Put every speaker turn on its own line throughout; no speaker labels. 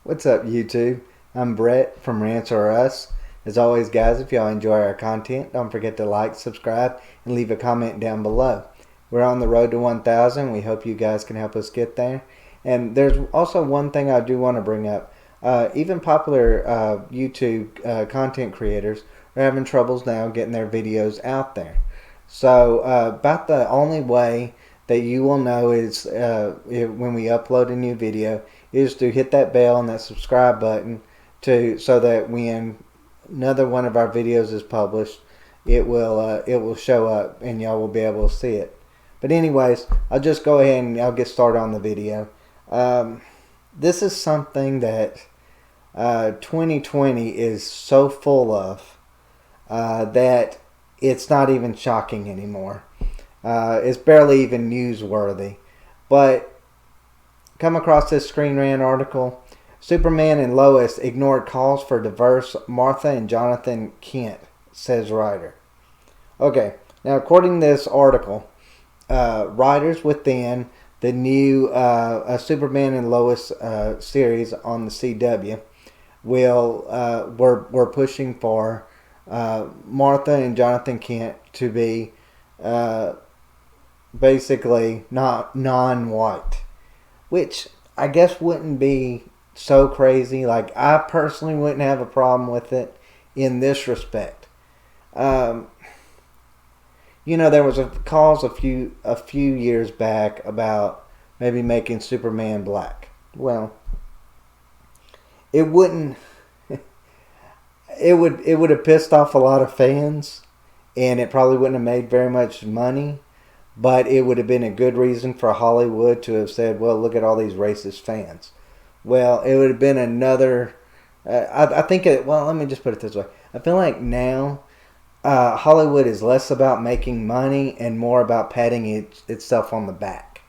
What's up, YouTube? I'm Brett from Rants or Us. As always, guys, if y'all enjoy our content, don't forget to like, subscribe, and leave a comment down below. We're on the road to 1,000. We hope you guys can help us get there. And there's also one thing I do want to bring up. Even popular YouTube content creators are having troubles now getting their videos out there. So about the only way that you will know is when we upload a new video is to hit that bell and that subscribe button so that when another one of our videos is published, it will show up and y'all will be able to see it. But anyways, I'll just go ahead and I'll get started on the video. This is something that 2020 is so full of that it's not even shocking anymore. It's barely even newsworthy. But come across this Screen Rant article. Superman and Lois ignored calls for diverse Martha and Jonathan Kent, says writer. Okay, now according to this article, writers within the new Superman and Lois series on the CW were pushing for Martha and Jonathan Kent to be basically not non-white, which I guess wouldn't be so crazy. Like, I personally wouldn't have a problem with it in this respect. There was calls a few years back about maybe making Superman black. Well, it wouldn't. It would have pissed off a lot of fans, and it probably wouldn't have made very much money. But it would have been a good reason for Hollywood to have said, well, look at all these racist fans. Well, it would have been another... I think let me just put it this way. I feel like now Hollywood is less about making money and more about patting itself on the back.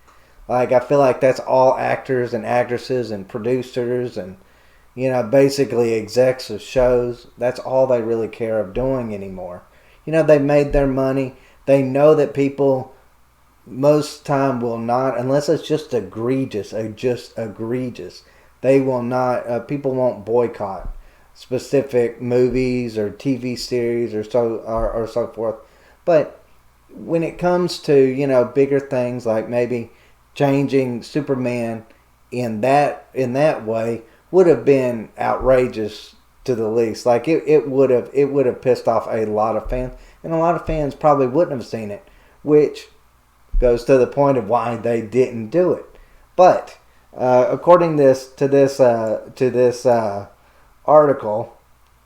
Like, I feel like that's all actors and actresses and producers and, basically execs of shows. That's all they really care of doing anymore. They made their money. They know that people... most time will not, unless it's just egregious, they will not, people won't boycott specific movies or TV series or so forth. But when it comes to, bigger things like maybe changing Superman in that way would have been outrageous to the least. Like, it would have pissed off a lot of fans, and a lot of fans probably wouldn't have seen it, which goes to the point of why they didn't do it. But according to this article,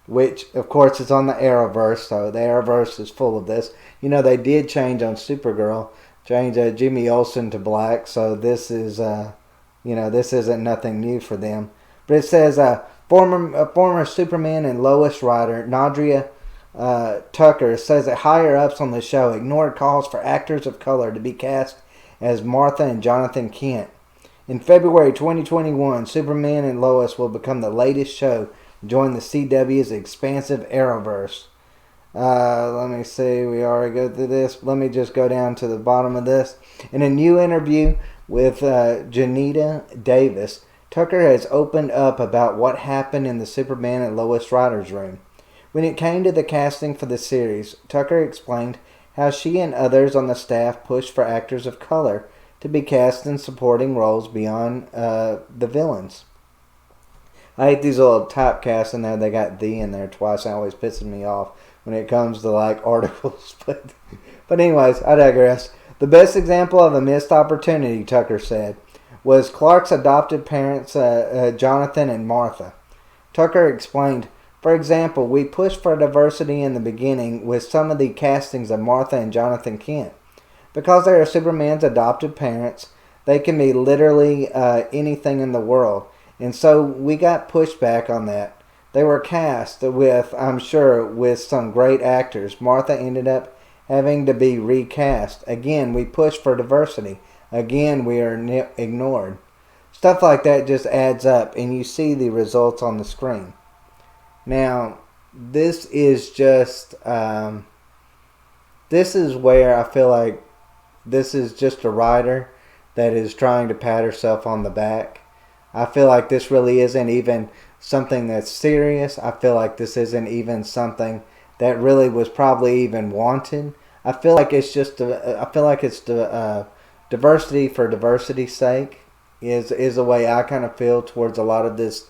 which of course is on the Arrowverse, so the Arrowverse is full of this. They did change on Supergirl, change Jimmy Olsen to black. So this is this isn't nothing new for them. But it says former Superman and Lois writer Nadria Tucker says that higher-ups on the show ignored calls for actors of color to be cast as Martha and Jonathan Kent. In February 2021, Superman and Lois will become the latest show to join the CW's expansive Arrowverse. Let me see, we already go through this. Let me just go down to the bottom of this. In a new interview with Janita Davis, Tucker has opened up about what happened in the Superman and Lois writers' room. When it came to the casting for the series, Tucker explained how she and others on the staff pushed for actors of color to be cast in supporting roles beyond the villains. I hate these little typecasts in there. They got "the" in there twice. It always pisses me off when it comes to like articles. But anyways, I digress. The best example of a missed opportunity, Tucker said, was Clark's adopted parents, Jonathan and Martha. Tucker explained, for example, we pushed for diversity in the beginning with some of the castings of Martha and Jonathan Kent. Because they are Superman's adopted parents, they can be literally anything in the world. And so we got pushback on that. They were cast with, I'm sure, with some great actors. Martha ended up having to be recast. Again, we pushed for diversity. Again, we are ignored. Stuff like that just adds up, and you see the results on the screen. Now, this is just, this is where I feel like this is just a writer that is trying to pat herself on the back. I feel like this really isn't even something that's serious. I feel like this isn't even something that really was probably even wanted. I feel like it's just I feel like it's diversity for diversity's sake is the way I kind of feel towards a lot of this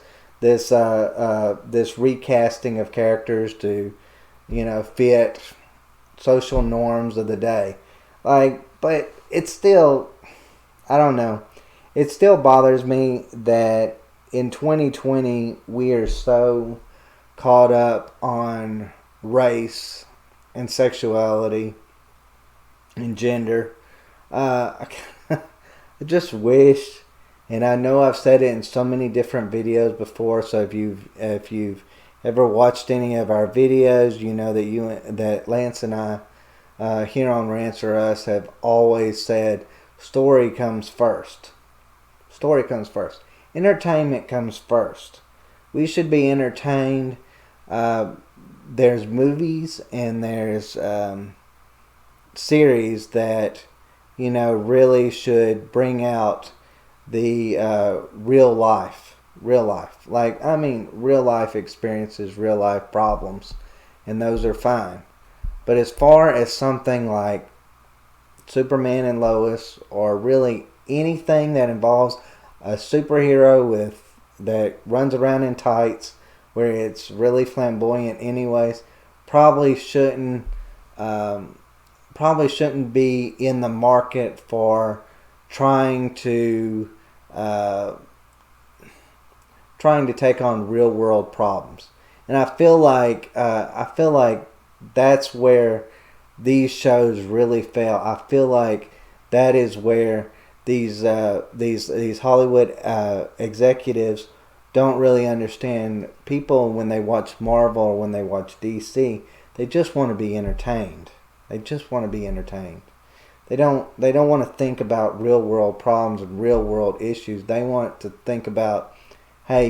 recasting of characters to fit social norms of the day. But it's still, I don't know. It still bothers me that in 2020 we are so caught up on race and sexuality and gender. I just wish, and I know I've said it in so many different videos before. So if you've ever watched any of our videos, you know that Lance and I here on Rants or Us have always said story comes first. Story comes first. Entertainment comes first. We should be entertained. There's movies and there's series that really should bring out the real life, real life experiences, real life problems, and those are fine. But as far as something like Superman and Lois, or really anything that involves a superhero that runs around in tights, where it's really flamboyant, anyways, probably shouldn't be in the market for trying to take on real world problems. And I feel like that's where these shows really fail. I feel like that is where these Hollywood executives don't really understand. People, when they watch Marvel or when they watch DC, they just want to be entertained. They just want to be entertained. They don't want to think about real world problems and real world issues. They want to think about, hey,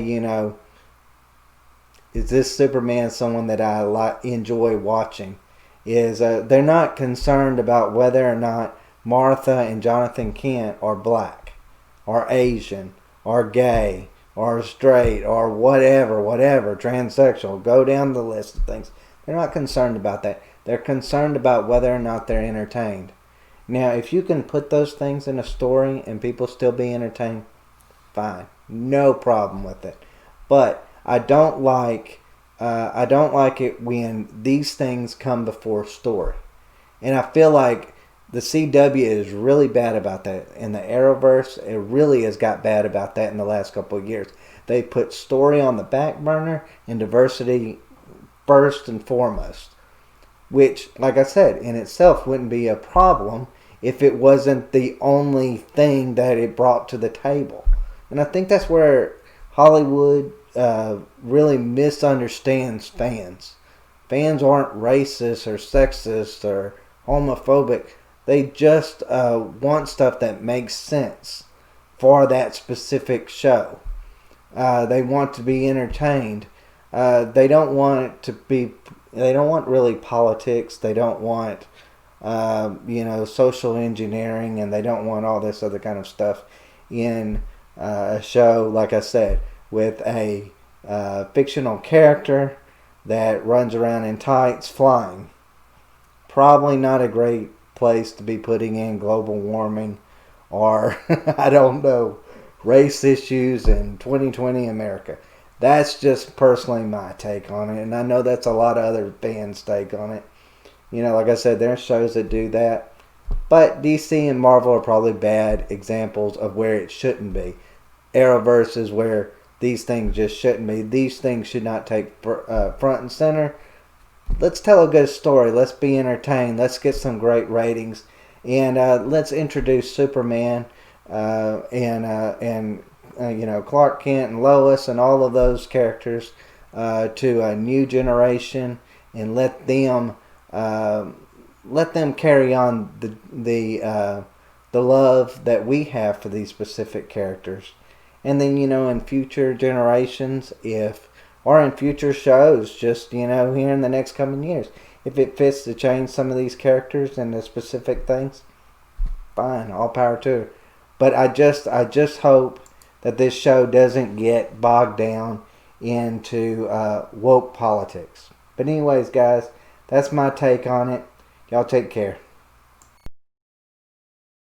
is this Superman someone that I enjoy watching? They're not concerned about whether or not Martha and Jonathan Kent are black, or Asian, or gay, or straight, or whatever, transsexual. Go down the list of things. They're not concerned about that. They're concerned about whether or not they're entertained. Now, if you can put those things in a story and people still be entertained, fine, no problem with it. But I don't like it when these things come before story, and I feel like the CW is really bad about that. In the Arrowverse, it really has got bad about that in the last couple of years. They put story on the back burner and diversity first and foremost, which, like I said, in itself wouldn't be a problem if it wasn't the only thing that it brought to the table. And I think that's where Hollywood really misunderstands fans. Fans aren't racist or sexist or homophobic. They just want stuff that makes sense for that specific show. They want to be entertained. They don't want really politics. They don't want social engineering, and they don't want all this other kind of stuff in a show, like I said, with a fictional character that runs around in tights flying. Probably not a great place to be putting in global warming or I don't know, race issues in 2020 America. That's just personally my take on it, and I know that's a lot of other fans' take on it. Like I said, there are shows that do that, but DC and Marvel are probably bad examples of where it shouldn't be. Arrowverse is where these things just shouldn't be. These things should not take front and center. Let's tell a good story. Let's be entertained. Let's get some great ratings, and let's introduce Superman and Clark Kent and Lois and all of those characters to a new generation, and let them carry on the love that we have for these specific characters. And then, in future generations, or in future shows, just, here in the next coming years, if it fits to change some of these characters and the specific things, fine, all power to it. But I just hope that this show doesn't get bogged down into woke politics. But anyways, guys, that's my take on it. Y'all take care.